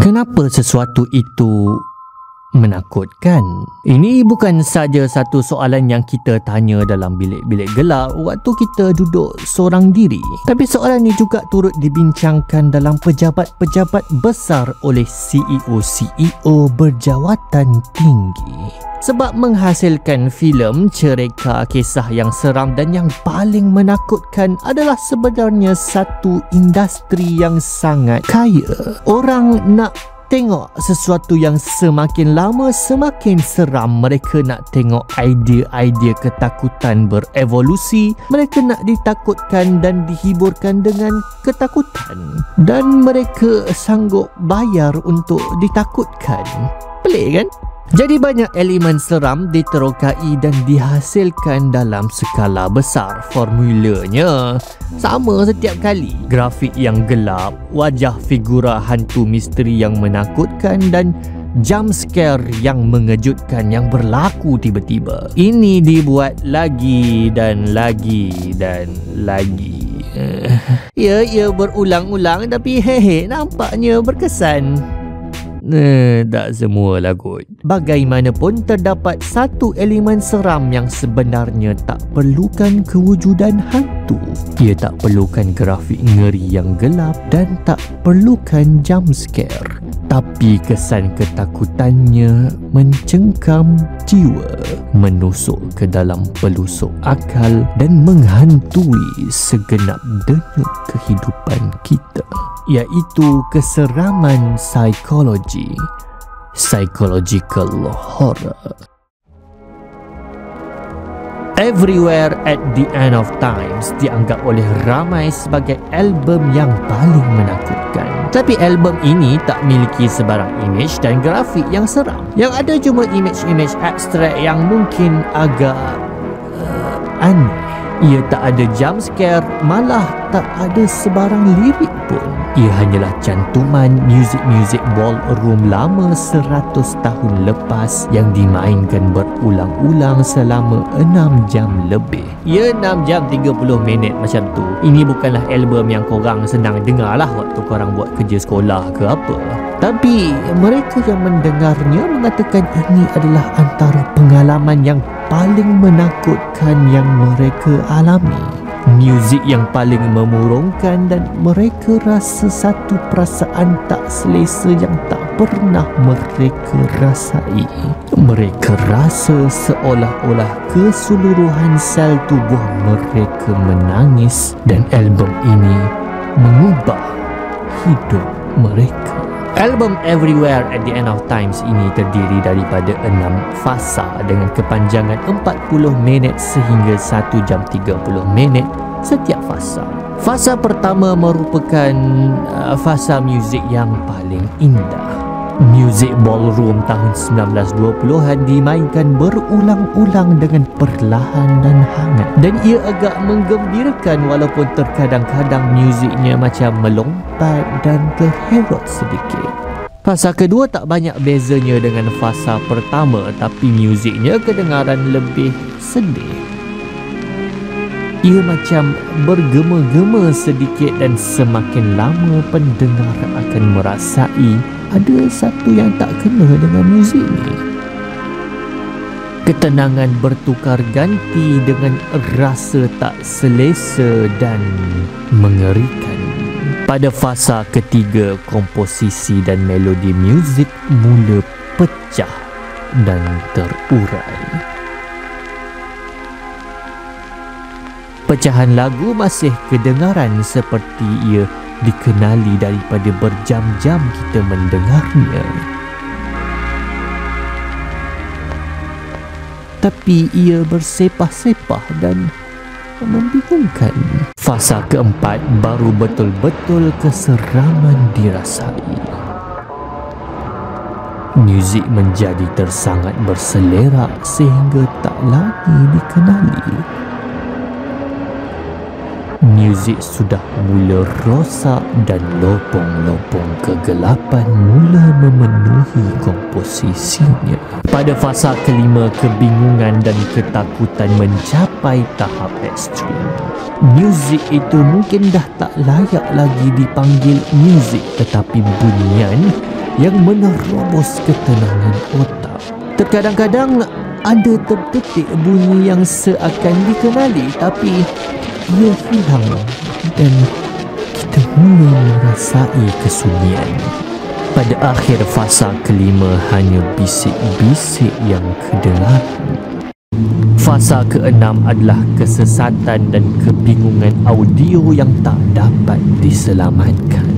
Kenapa sesuatu itu menakutkan? Ini bukan saja satu soalan yang kita tanya dalam bilik-bilik gelap waktu kita duduk seorang diri, tapi soalan ini juga turut dibincangkan dalam pejabat-pejabat besar oleh CEO berjawatan tinggi. Sebab menghasilkan filem cerita kisah yang seram dan yang paling menakutkan adalah sebenarnya satu industri yang sangat kaya. Orang nak tengok sesuatu yang semakin lama semakin seram. Mereka nak tengok idea-idea ketakutan berevolusi. Mereka nak ditakutkan dan dihiburkan dengan ketakutan, dan mereka sanggup bayar untuk ditakutkan. Pelik kan? Jadi banyak elemen seram diterokai dan dihasilkan dalam skala besar. Formulanya sama setiap kali. Grafik yang gelap, wajah figura hantu misteri yang menakutkan, dan jump scare yang mengejutkan yang berlaku tiba-tiba. Ini dibuat lagi dan lagi dan lagi. Ia berulang-ulang, tapi nampaknya berkesan. Tak semualah kot. Bagaimanapun terdapat satu elemen seram yang sebenarnya tak perlukan kewujudan hantu. Ia tak perlukan grafik ngeri yang gelap dan tak perlukan jump scare. Tapi kesan ketakutannya mencengkam jiwa, menusuk ke dalam pelusuk akal dan menghantui segenap denyut kehidupan kita, iaitu keseraman psikologi, psychological horror. Everywhere at the End of Times dianggap oleh ramai sebagai album yang paling menakutkan. Tapi album ini tak miliki sebarang imej dan grafik yang seram. Yang ada cuma imej-imej abstrak yang mungkin agak aneh. Ia tak ada jump scare, malah tak ada sebarang lirik pun. Ia hanyalah cantuman muzik-muzik ballroom lama 100 tahun lepas yang dimainkan berulang-ulang selama 6 jam lebih. Ya, 6 jam 30 minit macam tu. Ini bukanlah album yang korang senang dengar lah waktu korang buat kerja sekolah ke apa. Tapi mereka yang mendengarnya mengatakan ini adalah antara pengalaman yang paling menakutkan yang mereka alami. Muzik yang paling memurungkan, dan mereka rasa satu perasaan tak selesa yang tak pernah mereka rasai. Mereka rasa seolah-olah keseluruhan sel tubuh mereka menangis, dan album ini mengubah hidup mereka. Album Everywhere at the End of Times ini terdiri daripada 6 fasa dengan kepanjangan 40 minit sehingga 1 jam 30 minit setiap fasa. Fasa pertama merupakan fasa muzik yang paling indah. Muzik ballroom tahun 1920-an dimainkan berulang-ulang dengan perlahan dan hangat, dan ia agak menggembirakan walaupun terkadang-kadang muziknya macam melompat dan terherot sedikit. Fasa kedua tak banyak bezanya dengan fasa pertama, tapi muziknya kedengaran lebih sedih. Ia macam bergema-gema sedikit, dan semakin lama pendengar akan merasai ada satu yang tak kena dengan muzik ni. Ketenangan bertukar ganti dengan rasa tak selesa dan mengerikan. Pada fasa ketiga, komposisi dan melodi muzik mula pecah dan terurai. Pecahan lagu masih kedengaran seperti ia dikenali daripada berjam-jam kita mendengarnya. Tapi ia bersepah-sepah dan membingungkan. Fasa keempat baru betul-betul keseraman dirasai. Muzik menjadi tersangat berselerak sehingga tak lagi dikenali. Muzik sudah mula rosak dan lopong-lopong kegelapan mula memenuhi komposisinya. Pada fasa kelima, kebingungan dan ketakutan mencapai tahap ekstrim. Muzik itu mungkin dah tak layak lagi dipanggil muzik, tetapi bunyian yang menerobos ketenangan otak. Terkadang-kadang ada terdetik bunyi yang seakan dikenali tapi ia hilang dan kita mula merasai kesunyian. Pada akhir fasa kelima hanya bisik-bisik yang kedengaran. Fasa keenam adalah kesesatan dan kebingungan audio yang tak dapat diselamatkan.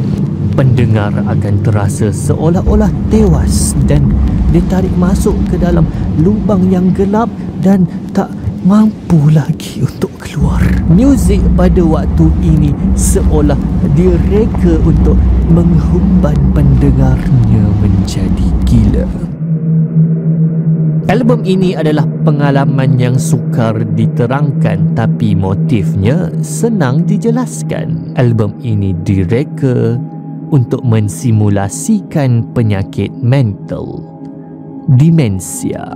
Pendengar akan terasa seolah-olah tewas dan ditarik masuk ke dalam lubang yang gelap dan tak mampu lagi untuk keluar. Muzik pada waktu ini seolah direka untuk menghumban pendengarnya menjadi gila. Album ini adalah pengalaman yang sukar diterangkan tapi motifnya senang dijelaskan. Album ini direka untuk mensimulasikan penyakit mental, demensia.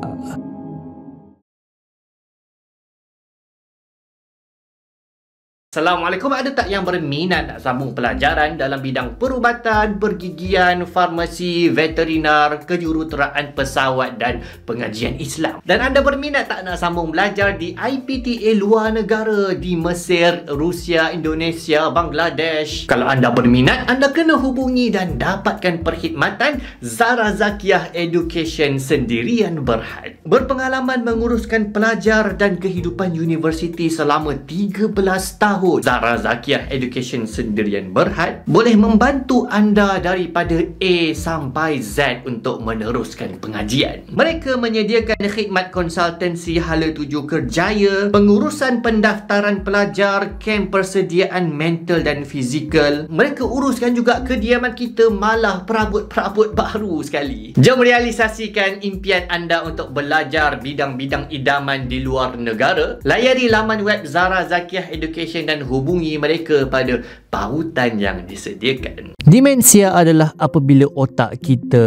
Assalamualaikum. Ada tak yang berminat nak sambung pelajaran dalam bidang perubatan, pergigian, farmasi, veterinar, kejuruteraan pesawat dan pengajian Islam? Dan anda berminat tak nak sambung belajar di IPTA luar negara di Mesir, Rusia, Indonesia, Bangladesh? Kalau anda berminat, anda kena hubungi dan dapatkan perkhidmatan Zara Zakiah Education Sendirian Berhad. Berpengalaman menguruskan pelajar dan kehidupan universiti selama 13 tahun. Zara Zakiah Education Sendirian Berhad boleh membantu anda daripada A sampai Z untuk meneruskan pengajian. Mereka menyediakan khidmat konsultansi hala tuju kerjaya, pengurusan pendaftaran pelajar, kem persediaan mental dan fizikal. Mereka uruskan juga kediaman kita, malah perabot-perabot baru sekali. Jom realisasikan impian anda untuk belajar bidang-bidang idaman di luar negara. Layari laman web Zara Zakiah Education dan hubungi mereka pada pautan yang disediakan. Demensia adalah apabila otak kita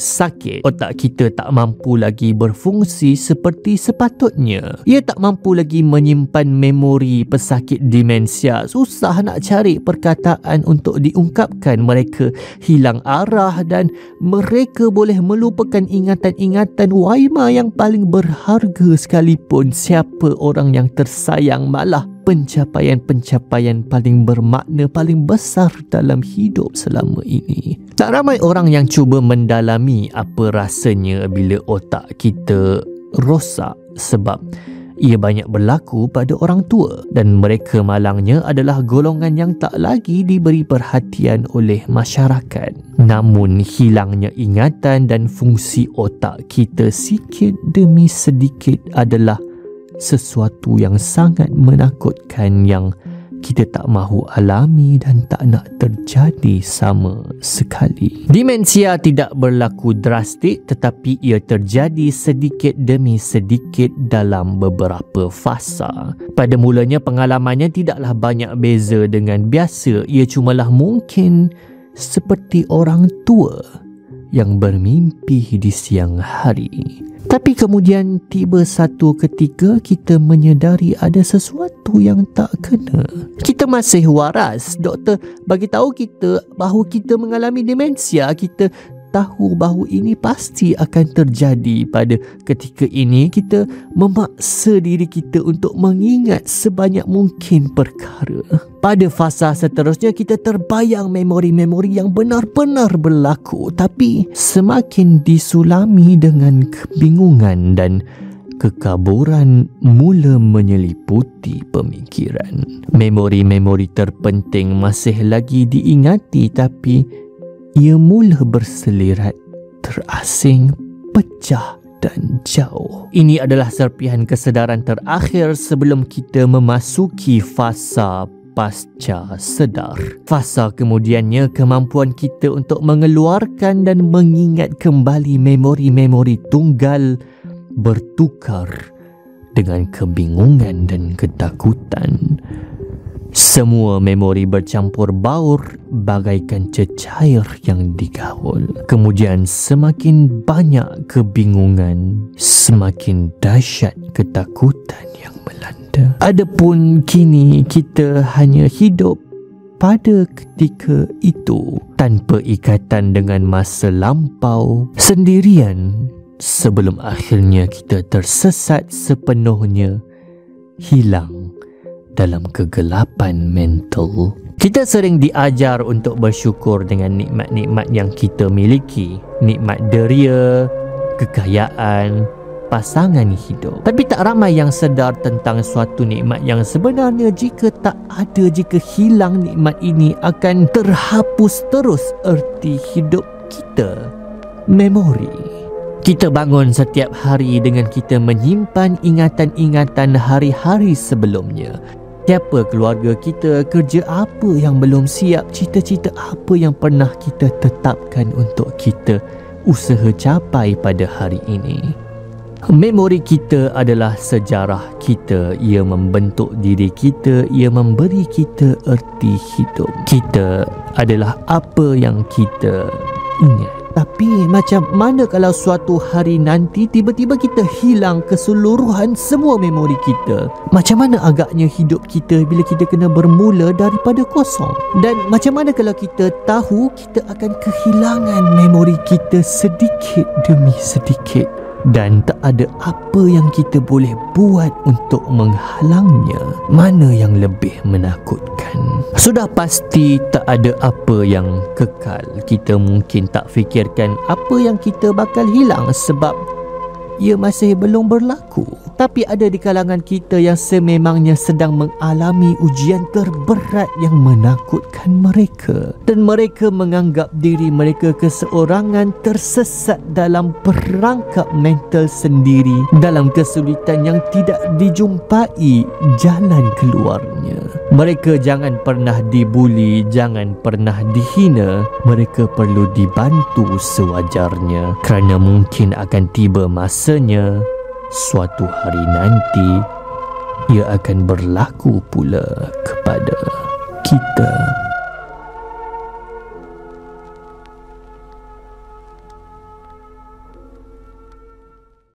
sakit, otak kita tak mampu lagi berfungsi seperti sepatutnya. Ia tak mampu lagi menyimpan memori pesakit demensia. Susah nak cari perkataan untuk diungkapkan. Mereka hilang arah dan mereka boleh melupakan ingatan-ingatan waima yang paling berharga sekalipun. Siapa orang yang tersayang, malah pencapaian-pencapaian paling bermakna, paling besar dalam hidup selama ini. Tak ramai orang yang cuba mendalami apa rasanya bila otak kita rosak, sebab ia banyak berlaku pada orang tua dan mereka malangnya adalah golongan yang tak lagi diberi perhatian oleh masyarakat. Namun hilangnya ingatan dan fungsi otak kita sikit demi sedikit adalah sesuatu yang sangat menakutkan yang kita tak mahu alami dan tak nak terjadi sama sekali. Demensia tidak berlaku drastik tetapi ia terjadi sedikit demi sedikit dalam beberapa fasa. Pada mulanya pengalamannya tidaklah banyak beza dengan biasa. Ia cumalah mungkin seperti orang tua yang bermimpi di siang hari. Tapi kemudian tiba satu ketika kita menyedari ada sesuatu yang tak kena. Kita masih waras. Doktor bagi tahu kita bahawa kita mengalami demensia. Kita tahu bahawa ini pasti akan terjadi. Pada ketika ini kita memaksa diri kita untuk mengingat sebanyak mungkin perkara. Pada fasa seterusnya kita terbayang memori-memori yang benar-benar berlaku, tapi semakin disulami dengan kebingungan dan kekaburan mula menyeliputi pemikiran. Memori-memori terpenting masih lagi diingati tapi ia mula berselirat, terasing, pecah dan jauh. Ini adalah serpihan kesedaran terakhir sebelum kita memasuki fasa pasca sedar. Fasa kemudiannya kemampuan kita untuk mengeluarkan dan mengingat kembali memori-memori tunggal bertukar dengan kebingungan dan ketakutan. Semua memori bercampur baur bagaikan cecair yang digaul. Kemudian semakin banyak kebingungan, semakin dahsyat ketakutan yang melanda. Adapun kini kita hanya hidup pada ketika itu, tanpa ikatan dengan masa lampau, sendirian sebelum akhirnya kita tersesat sepenuhnya, hilang dalam kegelapan mental. Kita sering diajar untuk bersyukur dengan nikmat-nikmat yang kita miliki, nikmat deria, kekayaan, pasangan hidup. Tapi tak ramai yang sedar tentang suatu nikmat yang sebenarnya jika hilang nikmat ini akan terhapus terus erti hidup kita. Memori. Kita bangun setiap hari dengan kita menyimpan ingatan-ingatan hari-hari sebelumnya. Siapa keluarga kita, kerja apa yang belum siap, cita-cita apa yang pernah kita tetapkan untuk kita usaha capai pada hari ini. Memori kita adalah sejarah kita. Ia membentuk diri kita, ia memberi kita erti hidup. Kita adalah apa yang kita ingat. Tapi macam mana kalau suatu hari nanti tiba-tiba kita hilang keseluruhan semua memori kita? Macam mana agaknya hidup kita bila kita kena bermula daripada kosong? Dan macam mana kalau kita tahu kita akan kehilangan memori kita sedikit demi sedikit? Dan tak ada apa yang kita boleh buat untuk menghalangnya. Mana yang lebih menakutkan? Sudah pasti tak ada apa yang kekal. Kita mungkin tak fikirkan apa yang kita bakal hilang sebab ia masih belum berlaku. Tapi ada di kalangan kita yang sememangnya sedang mengalami ujian terberat yang menakutkan mereka. Dan mereka menganggap diri mereka keseorangan, tersesat dalam perangkap mental sendiri, dalam kesulitan yang tidak dijumpai jalan keluarnya. Mereka jangan pernah dibuli, jangan pernah dihina. Mereka perlu dibantu sewajarnya, kerana mungkin akan tiba masanya suatu hari nanti ia akan berlaku pula kepada kita.